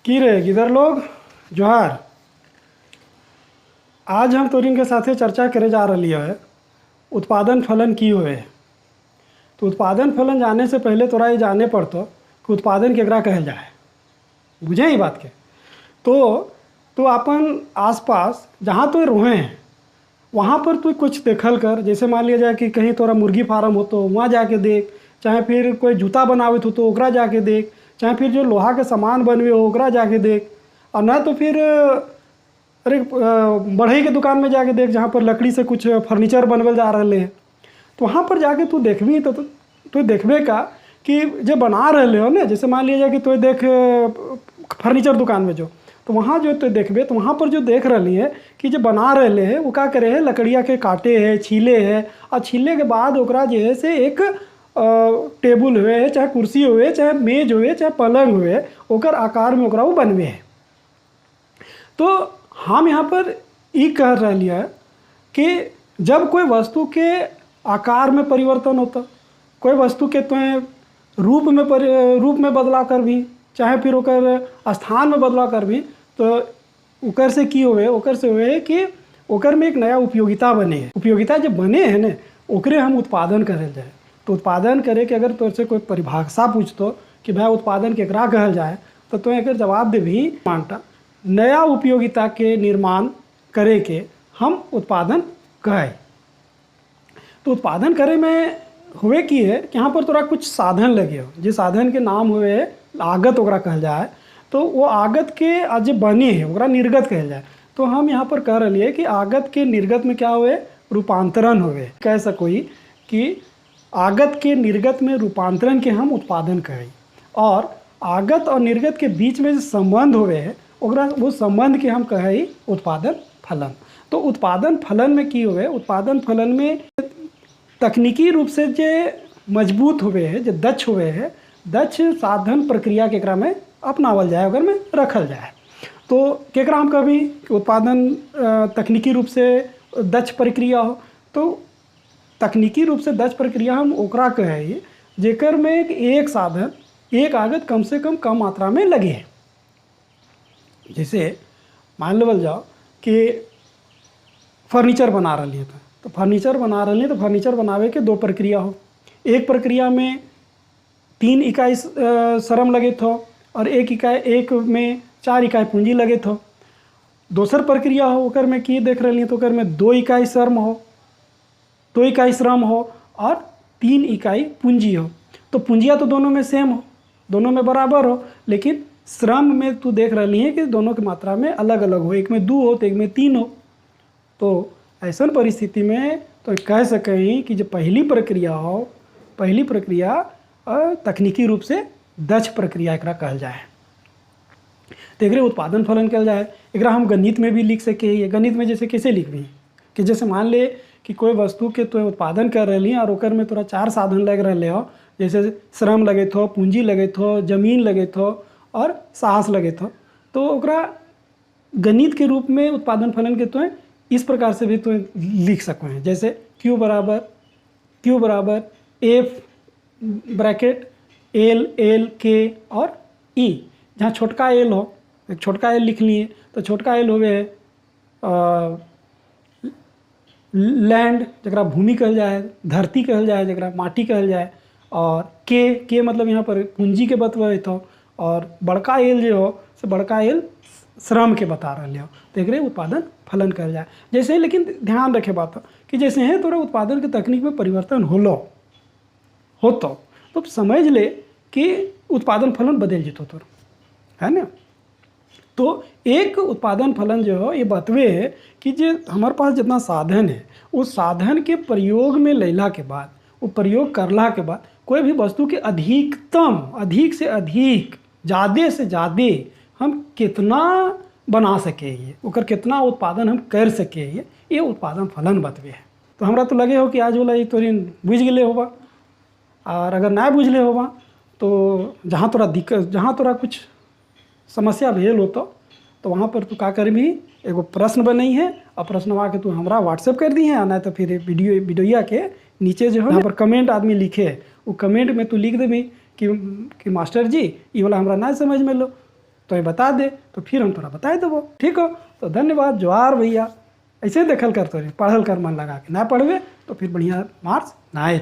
की रे गिदर लोग जोहार। आज हम तोरिन के साथे चर्चा करे जा रही है उत्पादन फलन की होए। तो उत्पादन फलन जाने से पहले तोरा ये जाने पड़तो कि उत्पादन केकरा कहल जाए। बुझे ही बात के तो अपन आसपास जहाँ तो रोहे हैं वहाँ पर तू कुछ देखल कर। जैसे मान लिया जाए कि कहीं तोरा मुर्गी फार्म हो तो वहाँ जाके देख, चाहे फिर कोई जूता बनावत हो तो ओकरा जाके देख, चाहे फिर जो लोहा के सामान बनवे हो ओकरा जाके देख, और ना तो फिर अरे बढ़ई के दुकान में जाके देख जहाँ पर लकड़ी से कुछ फर्नीचर बनवल जा रहे हैं। तो वहाँ पर जाके तू देखबी तो तू देखबे का कि जो बना रहे हो ना, जैसे मान लिया जाए कि तू देख फर्नीचर दुकान में जो, तो वहाँ जो तो देखबे तो वहाँ पर जो देख रही है कि जो बना रहे हैं वो क्या करे है, लकड़िया के काटे है, छीले है, और छीले के बाद ओकरा जो है से एक टेबुल हुए चाहे कुर्सी हुए चाहे मेज हुए चाहे पलंग हुए ओकर आकार में ओकरा वो बनवे है। तो हम यहाँ पर ये कह रही है कि जब कोई वस्तु के आकार में परिवर्तन होता, कोई वस्तु के तो रूप में बदलाव कर भी, चाहे फिर ओकर स्थान में बदलाव कर भी, तो ओकर से की हुए ओकर से हुए कि ओकर में एक नया उपयोगिता बने है। उपयोगिता जब बने हैं न ओकरे हम उत्पादन करल जाए। तो उत्पादन करे कि अगर तोरसे कोई परिभाषा पूछतो कि भाई उत्पादन केकरा कहल जाए तो एक जवाब दे भी मानता नया उपयोगिता के निर्माण करे के हम उत्पादन कहे। तो उत्पादन करे में हुए की है कि यहाँ पर तोरा कुछ साधन लगे हो, जिस साधन के नाम हुए आगत ओकरा कहल जाए। तो वो आगत के आज बने है ओकरा निर्गत कहल जाए। तो हम यहाँ पर कह रही है कि आगत के निर्गत में क्या हुए, रूपांतरण हुए। कह सको कि आगत के निर्गत में रूपांतरण के हम उत्पादन कहें, और आगत और निर्गत के बीच में जो संबंध हुए है ओकरा वो संबंध के हम कहें उत्पादन फलन। तो उत्पादन फलन में की हुए, उत्पादन फलन में तकनीकी रूप से जो मजबूत हुए है, जो दक्ष हुए है, दक्ष साधन प्रक्रिया केकरा में अपनावल जाए, अगर में रखल जाए। तो केकरा हम कभी उत्पादन तकनीकी रूप से दक्ष प्रक्रिया हो, तो तकनीकी रूप से दक्ष प्रक्रिया हम ओकरा कहे जेकर में एक साधन एक आगत कम से कम मात्रा में लगे है। जैसे मान लेवल जाओ कि फर्नीचर बना रही है, तो फर्नीचर बना रही है तो फर्नीचर बनावे के दो प्रक्रिया हो। एक प्रक्रिया में 3 इकाई श्रम लगे थो और एक में 4 इकाई पूंजी लगे थो। दोसर प्रक्रिया हो ओकर में की देख रही है तो ओकर में 2 इकाई श्रम हो, 2 इकाई श्रम हो और 3 इकाई पूंजी हो। तो पूंजिया तो दोनों में सेम हो, दोनों में बराबर हो, लेकिन श्रम में तू देख रही है कि दोनों की मात्रा में अलग अलग हो, एक में 2 हो तो एक में 3 हो। तो ऐसा परिस्थिति में तो कह सकें कि जो पहली प्रक्रिया हो, पहली प्रक्रिया तकनीकी रूप से दक्ष प्रक्रिया एकरा कहल जाए। तो एक उत्पादन फलन कहल जाए। एक हम गणित में भी लिख सके। गणित में जैसे कैसे लिख भी कि जैसे मान ले कि कोई वस्तु के तो उत्पादन कर रही है और ओकर में तोरा 4 साधन लग रहे हो, जैसे श्रम लगे थो, पूंजी लगे थो, जमीन लगे थो और साहस लगे थो। तो ओकरा गणित के रूप में उत्पादन फलन के तो इस प्रकार से भी तो लिख सको हैं। जैसे Q बराबर F ब्रैकेट L K और E। जहाँ छोटका L हो, एक छोटका L लिख लिए तो छोटका L होवे लैंड जरा भूमि कहल जाए, धरती कहल जाए, जरा माटी कहल जाए, और के मतलब यहाँ पर पूंजी के बतवे थो, और बड़का एल जो हो से बड़का एल श्रम के बता रहे हो। तो एक उत्पादन फलन कहल जाए। जैसे लेकिन ध्यान रखे बात कि जैसे है तोरा उत्पादन के तकनीक में परिवर्तन हो तो समझ ले कि उत्पादन फलन बदल जेतो तोर, है ना। तो एक उत्पादन फलन जो हो ये बतवे है कि जो हमारे पास जितना साधन है उस साधन के प्रयोग में लेला के बाद, वो प्रयोग करला के बाद कोई भी वस्तु के अधिकतम, अधिक से अधिक, ज़्यादा से ज़्यादा हम कितना बना सके, ये ओकर कितना उत्पादन हम कर सके, ये उत्पादन फलन बतवे है। तो हमरा तो लगे हो कि आज वाला ये तोरी बुझ गए होगा, और अगर ना बुझले होगा तो जहाँ तोरा दिक्कत, जहाँ तोरा कुछ समस्या भेल हो तो वहाँ पर तू का कर भी एगो प्रश्न बनई है, और प्रश्नवा के तू हमरा व्हाट्सएप कर दी है, ना तो फिर वीडियोया के नीचे जो है यहाँ पर कमेंट आदमी लिखे, वो कमेंट में तू लिख देवी कि मास्टर जी ये वाला हमरा ना समझ में लो, तो ये बता दे तो फिर हम तोरा बताए देबो। ठीक हो, तो धन्यवाद, जोहार भैया। ऐसे देखल कर, तोरे पढ़ल कर मन लगा के, ना पढ़बे तो फिर बढ़िया मार्क्स ना आए।